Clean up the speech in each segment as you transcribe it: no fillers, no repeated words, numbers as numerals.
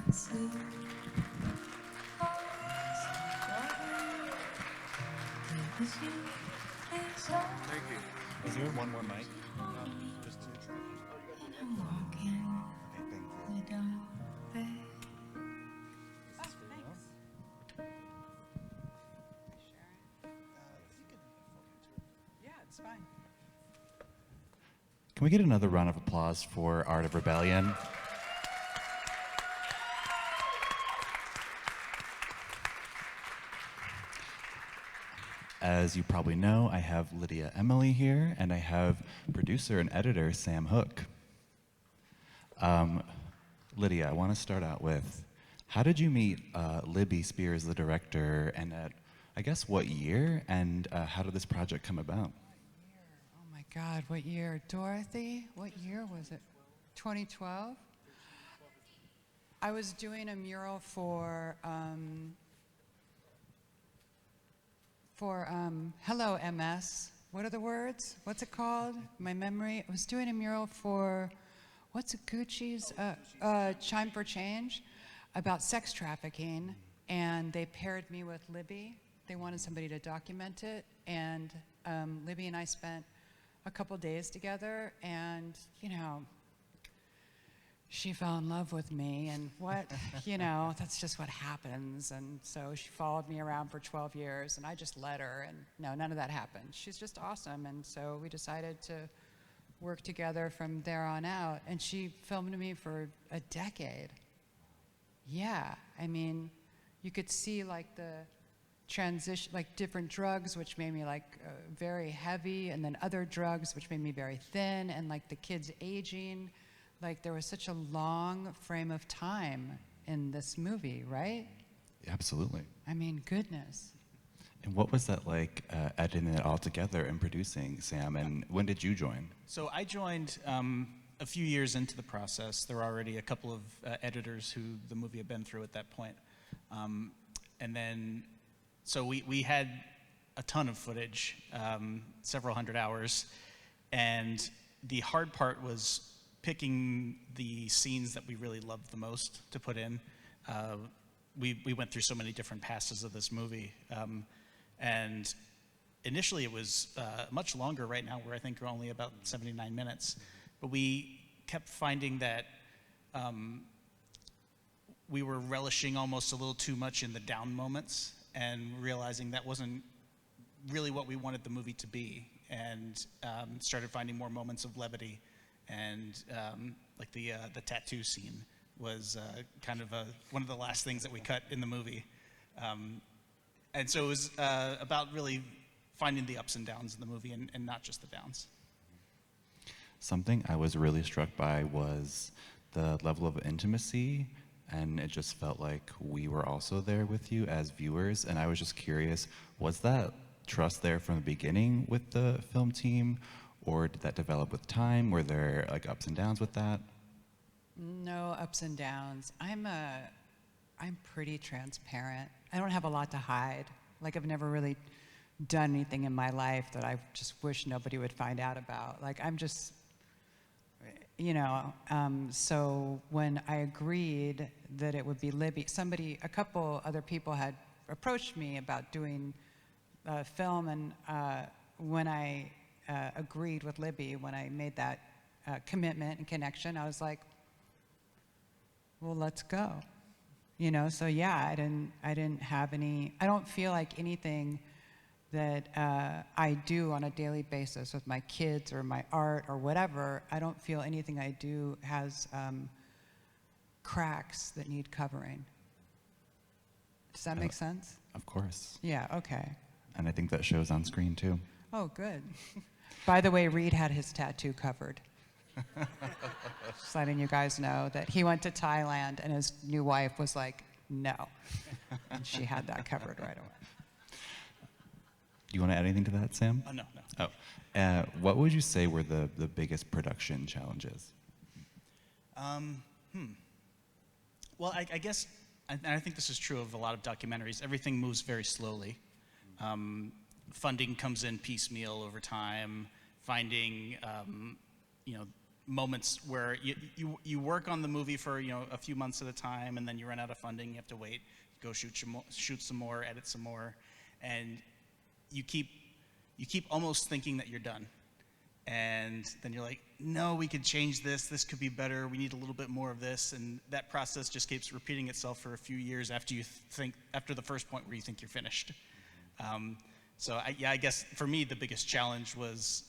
Thank you. Is there one more mic? Just two. Okay, thank you. Yeah, it's fine. Can we get another round of applause for Art of Rebellion? As you probably know, I have Lydia Emily here, and I have producer and editor Sam Hook. Lydia, I want to start out with, how did you meet Libby Spears, the director, and at, I guess, what year, and how did this project come about? Oh my God, what year? Dorothy, what year was it? 2012? I was doing a mural for Hello MS. What are the words? What's it called? My memory. I was doing a mural for, what's it, Gucci's Chime for Change, about sex trafficking, and they paired me with Libby. They wanted somebody to document it, and Libby and I spent a couple days together, and you know, she fell in love with me, and what, you know, that's just what happens. And so she followed me around for 12 years, and I just let her, and no, none of that happened. She's just awesome, and so we decided to work together from there on out, and she filmed me for a decade. Yeah, I mean, you could see like the transition, like different drugs, which made me like very heavy, and then other drugs, which made me very thin, and like the kids aging. Like there was such a long frame of time in this movie, right? Absolutely. I mean, goodness. And what was that like, editing it all together and producing, Sam? And when did you join? So I joined a few years into the process. There were already a couple of editors who the movie had been through at that point. And then, so we had a ton of footage, several hundred hours. And the hard part was picking the scenes that we really loved the most to put in. We went through so many different passes of this movie. And initially it was much longer. Right now I think we're only about 79 minutes. But we kept finding that we were relishing almost a little too much in the down moments and realizing that wasn't really what we wanted the movie to be, and started finding more moments of levity. And like the tattoo scene was kind of one of the last things that we cut in the movie. And so it was about really finding the ups and downs in the movie, and not just the downs. Something I was really struck by was the level of intimacy, and it just felt like we were also there with you as viewers. And I was just curious, was that trust there from the beginning with the film team? Or did that develop with time? Were there like ups and downs with that? No ups and downs. I'm pretty transparent. I don't have a lot to hide. Like I've never really done anything in my life that I just wish nobody would find out about. Like I'm just, you know, so when I agreed that it would be Libby, a couple other people had approached me about doing a film, and when I agreed with Libby, when I made that commitment and connection, I was like, well, let's go. You know, so yeah, I didn't have any, I don't feel like anything that I do on a daily basis with my kids or my art or whatever, I don't feel anything I do has cracks that need covering. Does that make sense? Of course. Yeah, okay. And I think that shows on screen too. Oh, good. By the way, Reed had his tattoo covered. Just letting you guys know that he went to Thailand and his new wife was like, no. And she had that covered right away. Do you want to add anything to that, Sam? Oh, no. Oh. What would you say were the biggest production challenges? Well, I guess, and I think this is true of a lot of documentaries, everything moves very slowly. Funding comes in piecemeal over time. Finding, moments where you work on the movie for a few months at a time, and then you run out of funding. You have to wait, go shoot some more, edit some more, and you keep almost thinking that you're done. And then you're like, no, we could change this. This could be better. We need a little bit more of this. And that process just keeps repeating itself for a few years after the first point where you think you're finished. So I guess for me, the biggest challenge was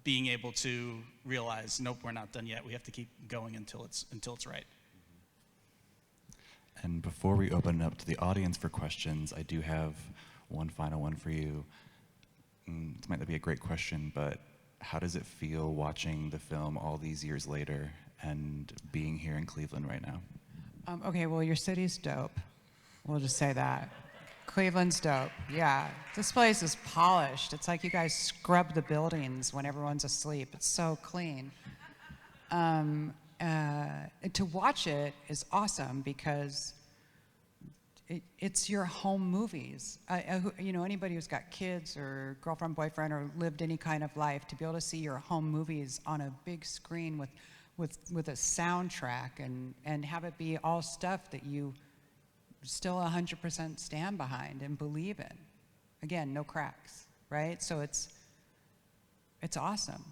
being able to realize, nope, we're not done yet. We have to keep going until it's right. And before we open it up to the audience for questions, I do have one final one for you. This might not be a great question, but how does it feel watching the film all these years later and being here in Cleveland right now? Okay, well, your city's dope. We'll just say that. Cleveland's dope. Yeah, this place is polished. It's like you guys scrub the buildings when everyone's asleep. It's so clean. To watch it is awesome because it's your home movies. Anybody who's got kids or girlfriend, boyfriend, or lived any kind of life, to be able to see your home movies on a big screen with a soundtrack and have it be all stuff that you still 100% stand behind and believe in. Again, no cracks, right? So it's awesome.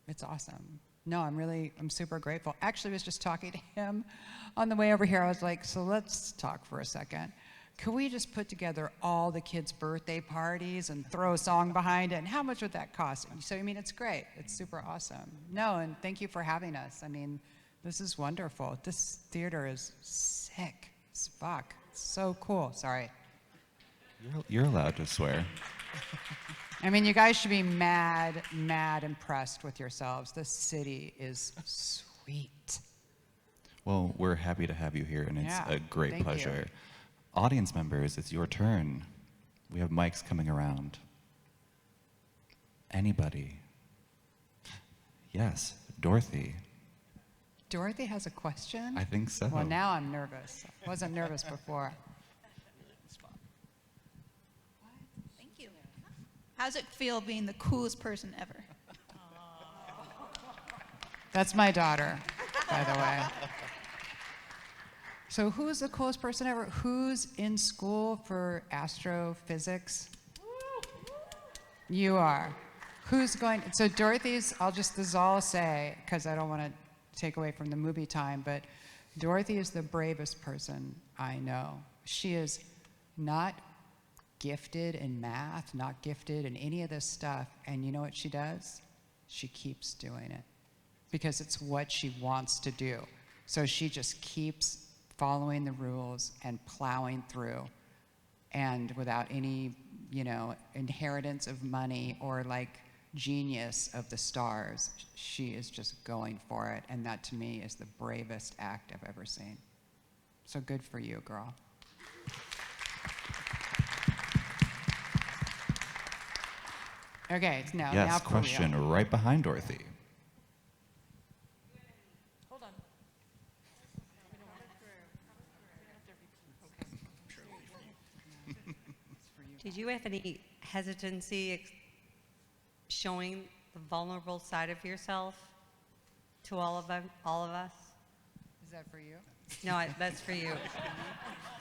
It's awesome. No, I'm super grateful. Actually, I was just talking to him on the way over here. I was like, so let's talk for a second. Could we just put together all the kids' birthday parties and throw a song behind it? And how much would that cost? So, it's great. It's super awesome. No, and thank you for having us. This is wonderful. This theater is sick as fuck. It's so cool. Sorry. You're allowed to swear. You guys should be mad impressed with yourselves. This city is sweet. Well, we're happy to have you here, and it's a great pleasure. Audience members, it's your turn. We have mics coming around. Anybody? Yes, Dorothy. Dorothy has a question? I think so. Well, now I'm nervous. I wasn't nervous before. Thank you. How does it feel being the coolest person ever? That's my daughter, by the way. So who's the coolest person ever? Who's in school for astrophysics? You are. Who's going? So Dorothy's, this is all I'll say, because I don't want to take away from the movie time, but Dorothy is the bravest person I know. She is not gifted in math, not gifted in any of this stuff, and you know what she does? She keeps doing it because it's what she wants to do. So she just keeps following the rules and plowing through, and without any, inheritance of money or genius of the stars. She is just going for it, and that to me is the bravest act I've ever seen. So good for you, girl. Okay, now Yes, for question real. right behind Dorothy. Hold on. Did you have any hesitancy showing the vulnerable side of yourself to all of us? Is that for you? No, that's for you.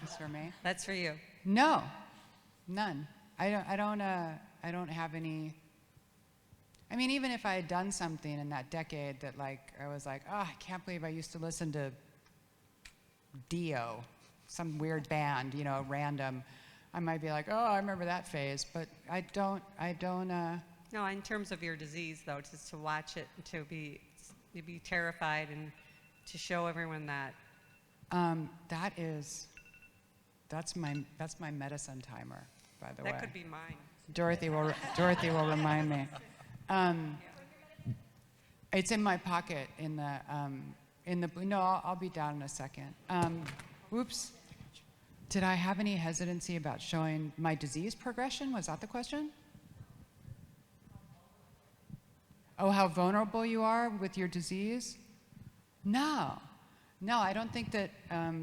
It's for me? That's for you. No, none. I don't have any. Even if I had done something in that decade that I was like, oh, I can't believe I used to listen to Dio, some weird band, random. I might be like, oh, I remember that phase, but I don't. No, in terms of your disease, though, just to watch it, to be terrified, and to show everyone that. That's my medicine timer, by the way. That could be mine. Dorothy will remind me. It's in my pocket no, I'll be down in a second. Whoops. Did I have any hesitancy about showing my disease progression? Was that the question? Oh, how vulnerable you are with your disease? No, I don't think that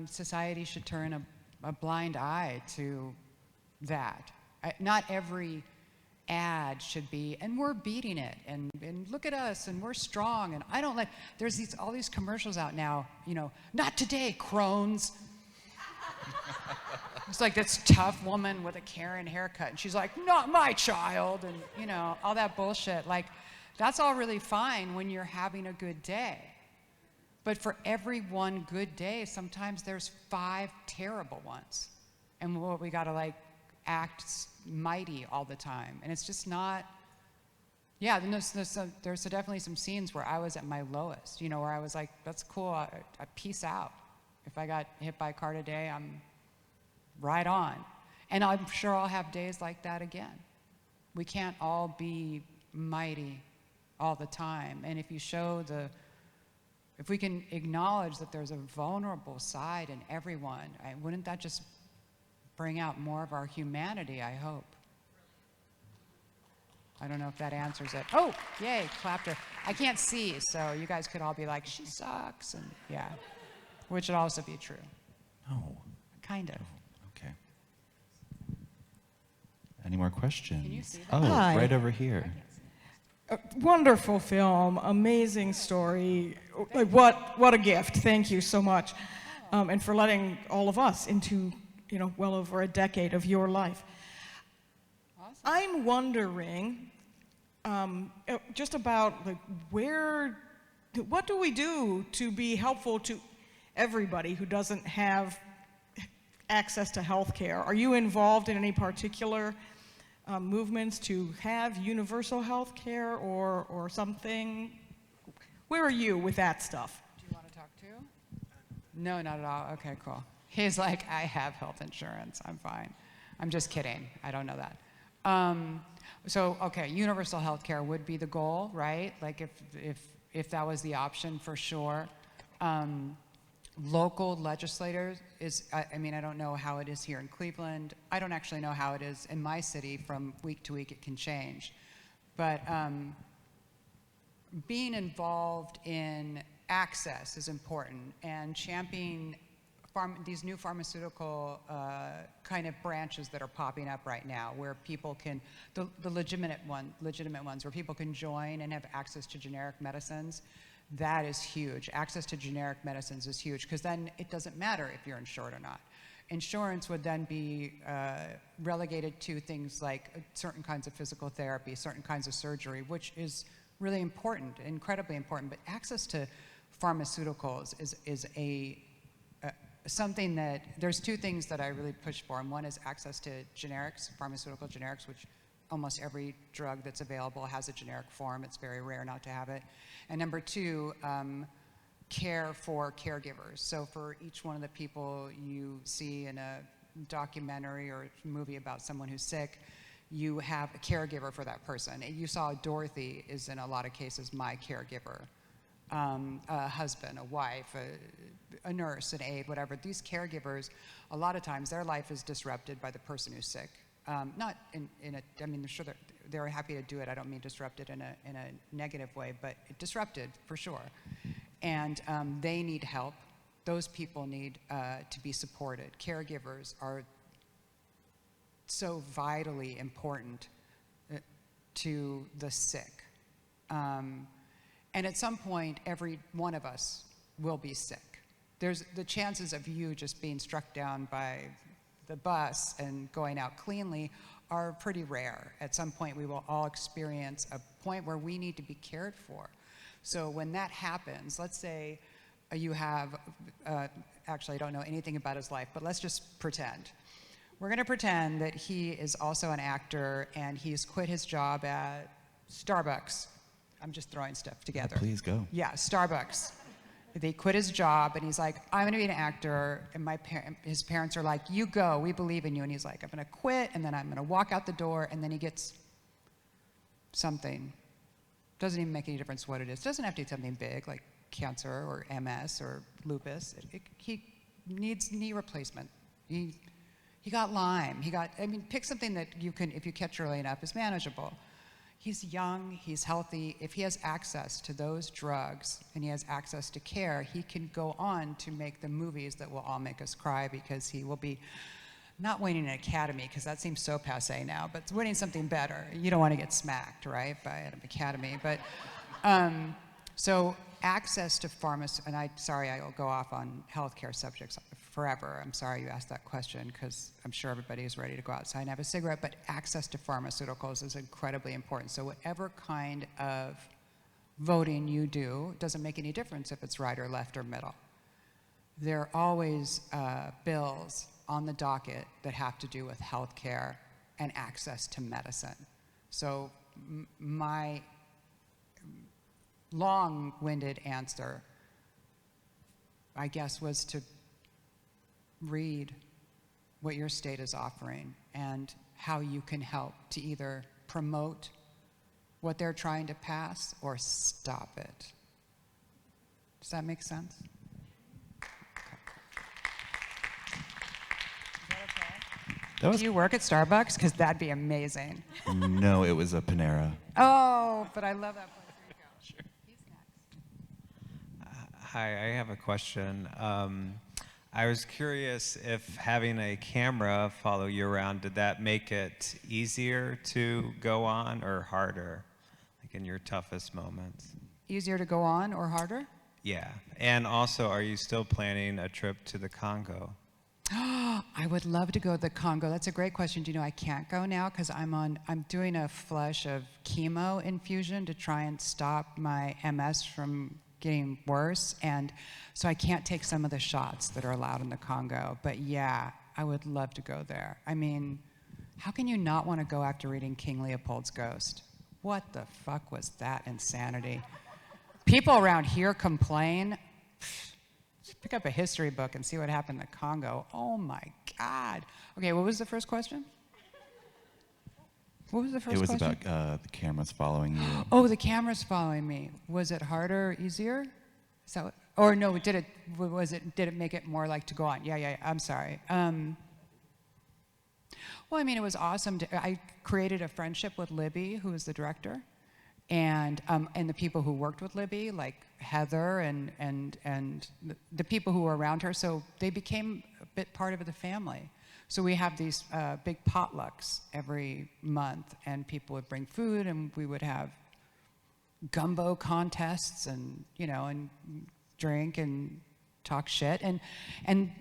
society should turn a blind eye to that. Not every ad should be, and we're beating it, and look at us, and we're strong, and I don't like, there's all these commercials out now, you know, not today, crones. It's like this tough woman with a Karen haircut, and she's like, not my child, and you know, all that bullshit. Like, that's all really fine when you're having a good day. But for every one good day, sometimes there's 5 terrible ones. And we gotta like act mighty all the time. And it's just not, yeah, there's definitely some scenes where I was at my lowest, you know, where I was like, that's cool, I peace out. If I got hit by a car today, I'm right on. And I'm sure I'll have days like that again. We can't all be mighty all the time. And if you show if we can acknowledge that there's a vulnerable side in everyone, wouldn't that just bring out more of our humanity, I hope? I don't know if that answers it. Oh, yay, clapped her. I can't see, so you guys could all be like, she sucks, and yeah, which would also be true. No. Kind of. Okay. Any more questions? Can you see that? Oh, Hi. right over here. Wonderful film, amazing story. Like, what a gift. Thank you so much. And for letting all of us into, you know, well over a decade of your life. Awesome. I'm wondering just about like what do we do to be helpful to everybody who doesn't have access to health care? Are you involved in any particular movements to have universal health care or something? Where are you with that stuff? Do you want to talk too? No, not at all. Okay, cool. He's like, I have health insurance. I'm fine. I'm just kidding. I don't know that. So, okay, universal health care would be the goal, right? Like if that was the option, for sure. Local legislators I mean, I don't know how it is here in Cleveland. I don't actually know how it is in my city. From week to week, it can change. But being involved in access is important, and championing these new pharmaceutical kind of branches that are popping up right now, where people can, the legitimate ones, where people can join and have access to generic medicines. That is huge. Access to generic medicines is huge, because then it doesn't matter if you're insured or not. Insurance would then be relegated to things like certain kinds of physical therapy, certain kinds of surgery, which is really important, incredibly important. But access to pharmaceuticals is something that, there's 2 things that I really push for, and one is access to generics, pharmaceutical generics, which almost every drug that's available has a generic form. It's very rare not to have it. And number 2, care for caregivers. So for each one of the people you see in a documentary or a movie about someone who's sick, you have a caregiver for that person. You saw Dorothy is in a lot of cases my caregiver. A husband, a wife, a nurse, an aide, whatever. These caregivers, a lot of times their life is disrupted by the person who's sick. Not in a, I mean, sure they're happy to do it. I don't mean disrupted in a negative way, but disrupted for sure. And they need help. Those people need to be supported. Caregivers are so vitally important to the sick. And at some point, every one of us will be sick. There's the chances of you just being struck down by the bus and going out cleanly are pretty rare. At some point, we will all experience a point where we need to be cared for. So when that happens, let's say you have, actually I don't know anything about his life, but let's just pretend. We're gonna pretend that he is also an actor and he's quit his job at Starbucks. I'm just throwing stuff together. Please go. Yeah, Starbucks. They quit his job, and he's like, I'm gonna be an actor, and his parents are like, you go, we believe in you, and he's like, I'm gonna quit, and then I'm gonna walk out the door, and then he gets something. Doesn't even make any difference what it is. Doesn't have to be something big, like cancer or MS or lupus. He needs knee replacement. He got Lyme. I mean, pick something that you can, if you catch early enough, is manageable. He's young, he's healthy. If he has access to those drugs and he has access to care, he can go on to make the movies that will all make us cry, because he will be not winning an Academy, because that seems so passe now, but winning something better. You don't want to get smacked, right, by an Academy. But so access to pharmacy, and sorry, I'll go off on healthcare subjects forever. I'm sorry you asked that question, because I'm sure everybody is ready to go outside and have a cigarette, but access to pharmaceuticals is incredibly important. So whatever kind of voting you do, it doesn't make any difference if it's right or left or middle. There are always bills on the docket that have to do with healthcare and access to medicine. So my long-winded answer, I guess, was to read what your state is offering and how you can help to either promote what they're trying to pass or stop it. Does that make sense? That Do you work at Starbucks? Because that'd be amazing. No, it was a Panera. Oh, but I love that place. Here you go. Sure. He's next. Hi, I have a question. I was curious if having a camera follow you around, did that make it easier to go on or harder, like in your toughest moments? Easier to go on or harder? Yeah. And also, are you still planning a trip to the Congo? I would love to go to the Congo. That's a great question. Do you know I can't go now because I'm doing a flush of chemo infusion to try and stop my MS from getting worse, and so I can't take some of the shots that are allowed in the Congo. But yeah, I would love to go there. I mean, how can you not want to go after reading King Leopold's Ghost? What the fuck was that insanity? People around here complain. Just pick up a history book and see what happened in the Congo. Oh my God. Okay, what was the first question? What was the first question? It was about the cameras following you. Oh, the camera's following me. Was it harder, easier? Is that what, or no, did it make it more like to go on? Yeah, I'm sorry. Well, I mean, it was awesome. I created a friendship with Libby, who was the director, and the people who worked with Libby, like Heather and the people who were around her. So they became a bit part of the family. So we have these big potlucks every month, and people would bring food, and we would have gumbo contests, and and drink and talk shit, and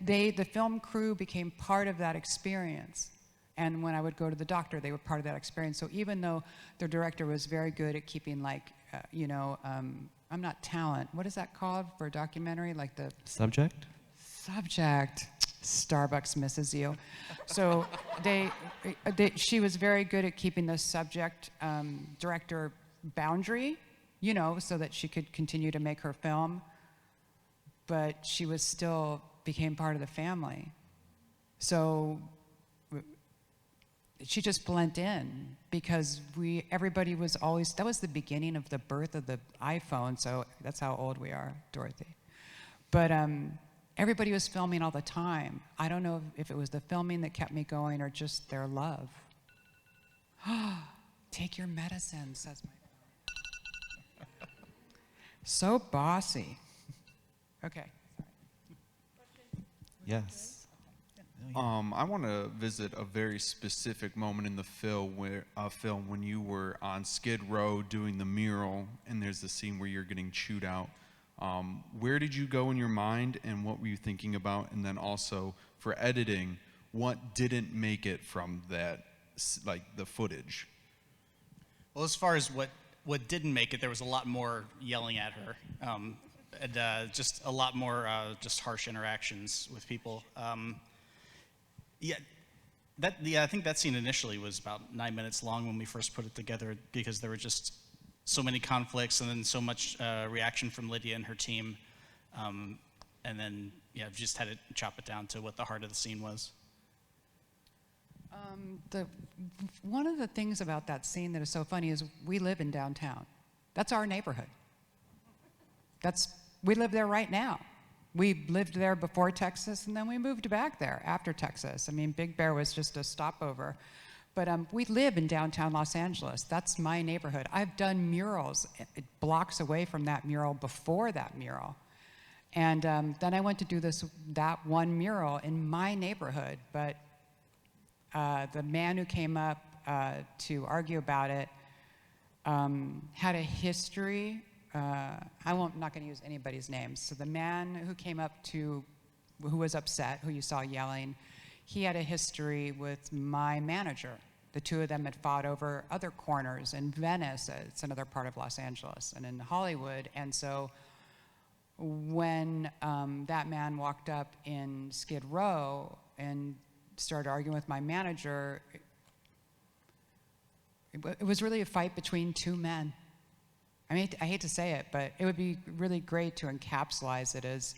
the film crew became part of that experience. And when I would go to the doctor, they were part of that experience. So even though the director was very good at keeping, like, I'm not talent. What is that called for a documentary? Like the Subject? Subject. Starbucks misses you. So she was very good at keeping the subject director boundary, so that she could continue to make her film, but she was still became part of the family. So she just blended in because everybody was always, that was the beginning of the birth of the iPhone, so that's how old we are, Dorothy. But everybody was filming all the time. I don't know if it was the filming that kept me going or just their love. Take your medicine, says my phone. So bossy. Okay. Yes. I want to visit a very specific moment in the film when you were on Skid Row doing the mural, and there's the scene where you're getting chewed out. Where did you go in your mind, and what were you thinking about? And then also for editing, what didn't make it from that, like the footage? Well, as far as what didn't make it, there was a lot more yelling at her, and just a lot more just harsh interactions with people. I think that scene initially was about 9 minutes long when we first put it together, because there were just so many conflicts and then so much reaction from Lydia and her team, and then just had to chop it down to what the heart of the scene was. One of the things about that scene that is so funny is we live in downtown. That's our neighborhood. We live there right now. We lived there before Texas, and then we moved back there after Texas. I mean, Big Bear was just a stopover. But we live in downtown Los Angeles. That's my neighborhood. I've done murals blocks away from that mural before that mural. And then I went to do that one mural in my neighborhood, but the man who came up to argue about it had a history. I'm not going to use anybody's names. So the man who came up who was upset, who you saw yelling, he had a history with my manager. The two of them had fought over other corners in Venice, it's another part of Los Angeles, and in Hollywood. And so when that man walked up in Skid Row and started arguing with my manager, it was really a fight between two men. I mean, I hate to say it, but it would be really great to encapsulate it as,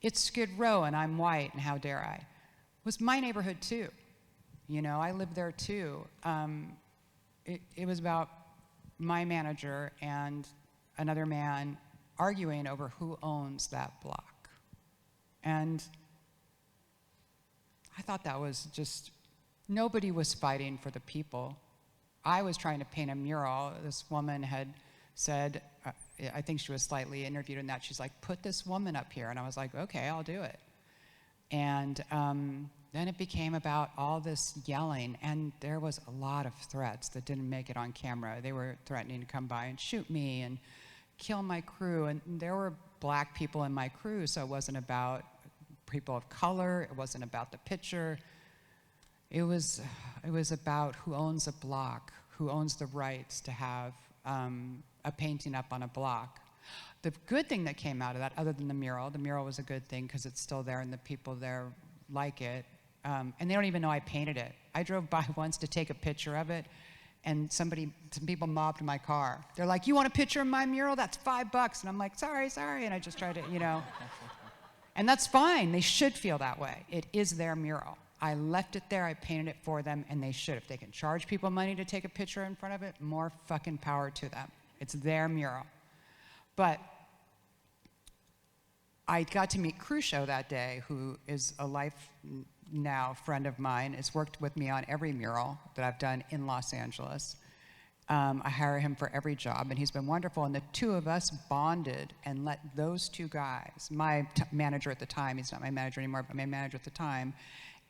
it's Skid Row and I'm white and how dare I. It was my neighborhood too. You know, I lived there too. It was about my manager and another man arguing over who owns that block. And I thought that was just, nobody was fighting for the people. I was trying to paint a mural. This woman had said, I think she was slightly interviewed in that, she's like, put this woman up here. And I was like, okay, I'll do it. And then it became about all this yelling, and there was a lot of threats that didn't make it on camera. They were threatening to come by and shoot me and kill my crew, and there were black people in my crew, so it wasn't about people of color, it wasn't about the picture. It was about who owns a block, who owns the rights to have a painting up on a block. The good thing that came out of that, other than the mural was a good thing because it's still there and the people there like it. And they don't even know I painted it. I drove by once to take a picture of it, and some people mobbed my car. They're like, you want a picture of my mural? That's $5. And I'm like, sorry. And I just tried to, you know. And that's fine. They should feel that way. It is their mural. I left it there, I painted it for them, and they should. If they can charge people money to take a picture in front of it, more fucking power to them. It's their mural. But I got to meet Crucio that day, who is a life now friend of mine, has worked with me on every mural that I've done in Los Angeles. I hire him for every job, and he's been wonderful. And the two of us bonded and let those two guys, my manager at the time, he's not my manager anymore, but my manager at the time,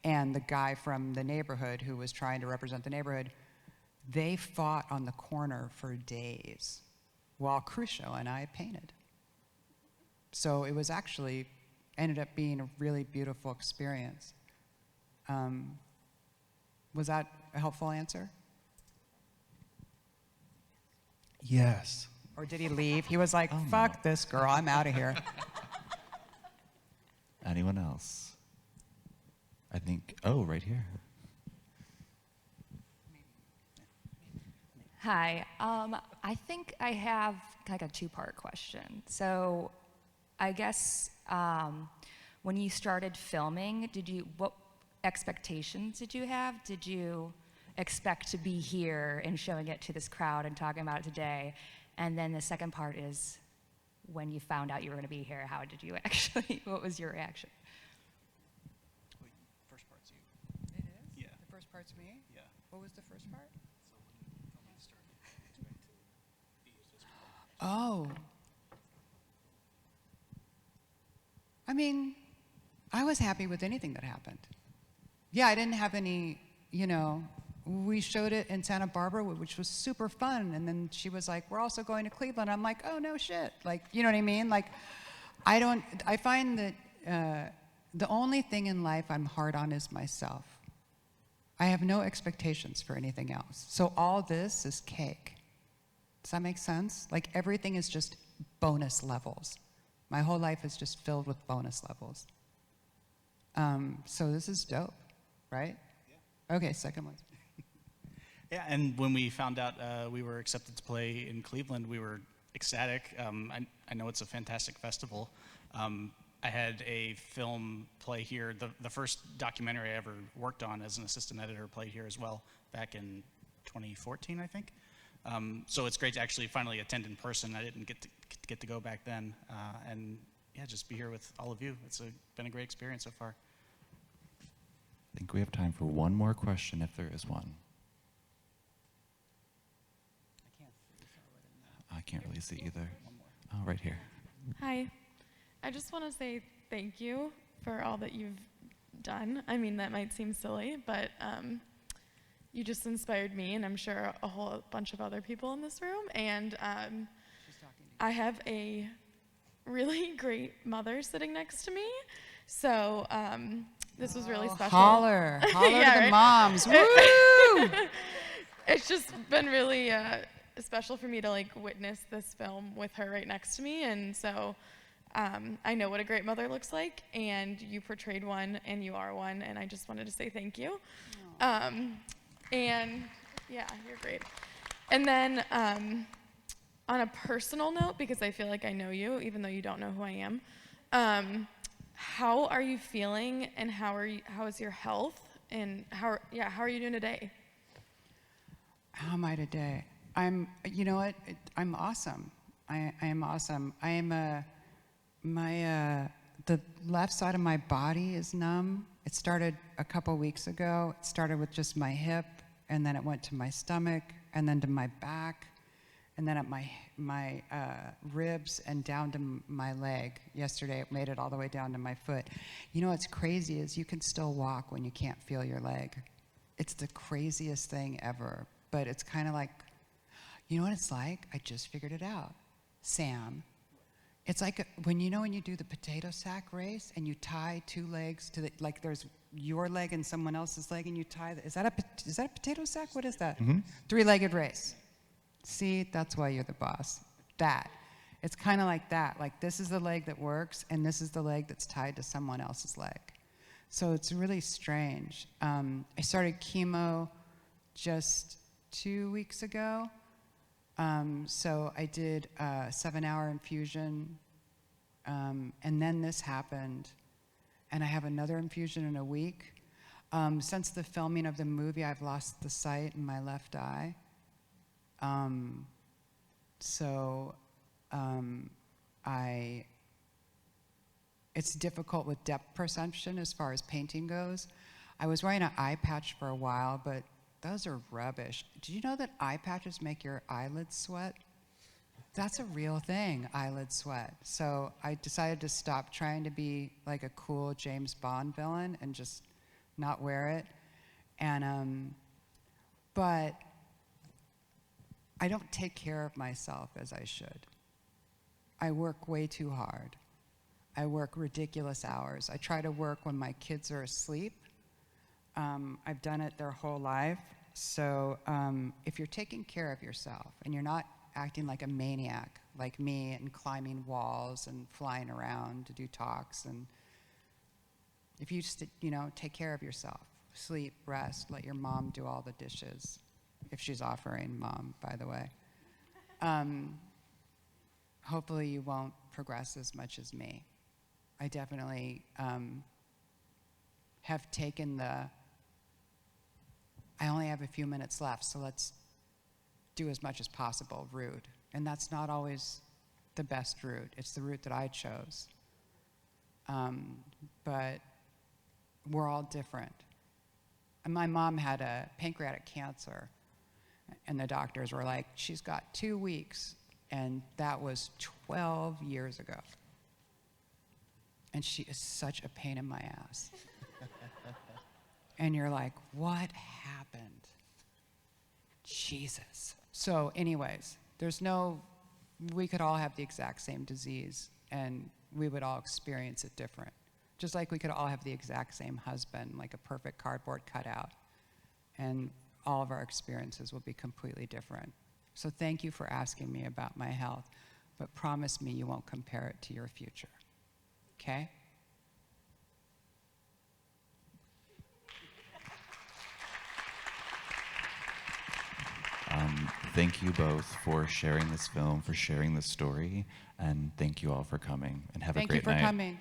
and the guy from the neighborhood who was trying to represent the neighborhood, they fought on the corner for days while Crucio and I painted. So it was actually, ended up being a really beautiful experience. Was that a helpful answer? Yes. Or did he leave? He was like, Oh, fuck no. this girl, I'm out of here. Anyone else? I think, oh, right here. Hi. I think I have like a two-part question. So I guess when you started filming, what expectations did you have? Did you expect to be here and showing it to this crowd and talking about it today? And then the second part is, when you found out you were going to be here, how did you actually, what was your reaction? First part's you. It is? Yeah. The first part's me? Yeah. What was the first part? So Oh. I mean, I was happy with anything that happened. Yeah, I didn't have any, you know, we showed it in Santa Barbara, which was super fun. And then she was like, we're also going to Cleveland. I'm like, oh, no shit. Like, you know what I mean? Like, I find that the only thing in life I'm hard on is myself. I have no expectations for anything else. So all this is cake. Does that make sense? Like, everything is just bonus levels. My whole life is just filled with bonus levels. So this is dope, right? Yeah. Okay, second one. Yeah, and when we found out we were accepted to play in Cleveland, we were ecstatic. I know it's a fantastic festival. I had a film play here, the first documentary I ever worked on as an assistant editor played here as well, back in 2014, I think. So it's great to actually finally attend in person. I didn't get to go back then, and yeah, just be here with all of you. It's been a great experience so far. I think we have time for one more question if there is one. I can't really see either. Oh, right here. Hi. I just want to say thank you for all that you've done. I mean, that might seem silly, but you just inspired me, and I'm sure a whole bunch of other people in this room. And I have a really great mother sitting next to me, so this was really special. Holler Yeah, to the right? moms. Woo! It's just been really special for me to like witness this film with her right next to me, and so I know what a great mother looks like, and you portrayed one, and you are one, and I just wanted to say thank you. And yeah, you're great. And then on a personal note, because I feel like I know you, even though you don't know who I am, how are you feeling, and how is your health, and how are you doing today? How am I today? You know what? I'm awesome. I am awesome. I am the left side of my body is numb. It started a couple weeks ago. It started with just my hip, and then it went to my stomach, and then to my back, and then at my ribs and down to my leg. Yesterday, it made it all the way down to my foot. You know what's crazy is you can still walk when you can't feel your leg. It's the craziest thing ever. But it's kind of like, you know what it's like? I just figured it out. Sam, it's like when you do the potato sack race and you tie two legs to the, like there's your leg and someone else's leg and you tie, is that a potato sack? What is that? Mm-hmm. Three-legged race. See, that's why you're the boss. It's kind of like that. Like this is the leg that works and this is the leg that's tied to someone else's leg. So it's really strange. I started chemo just 2 weeks ago. So I did a 7-hour infusion, and then this happened, and I have another infusion in a week. Since the filming of the movie, I've lost the sight in my left eye. It's difficult with depth perception as far as painting goes. I was wearing an eye patch for a while, but those are rubbish. Did you know that eye patches make your eyelids sweat? That's a real thing, eyelid sweat. So I decided to stop trying to be like a cool James Bond villain and just not wear it. And but I don't take care of myself as I should. I work way too hard. I work ridiculous hours. I try to work when my kids are asleep. I've done it their whole life. So if you're taking care of yourself and you're not acting like a maniac like me and climbing walls and flying around to do talks, and if you just, take care of yourself, sleep, rest, let your mom do all the dishes, if she's offering mom, by the way, hopefully you won't progress as much as me. I definitely have taken I only have a few minutes left, so let's do as much as possible route. And that's not always the best route. It's the route that I chose. But we're all different. And my mom had a pancreatic cancer, and the doctors were like, she's got 2 weeks, and that was 12 years ago. And she is such a pain in my ass. And you're like, what happened? Jesus. So anyways, we could all have the exact same disease, and we would all experience it different. Just like we could all have the exact same husband, like a perfect cardboard cutout. And all of our experiences will be completely different. So thank you for asking me about my health, but promise me you won't compare it to your future. Okay? Thank you both for sharing this film, for sharing this story, and thank you all for coming, and have a great night. Thank you for coming.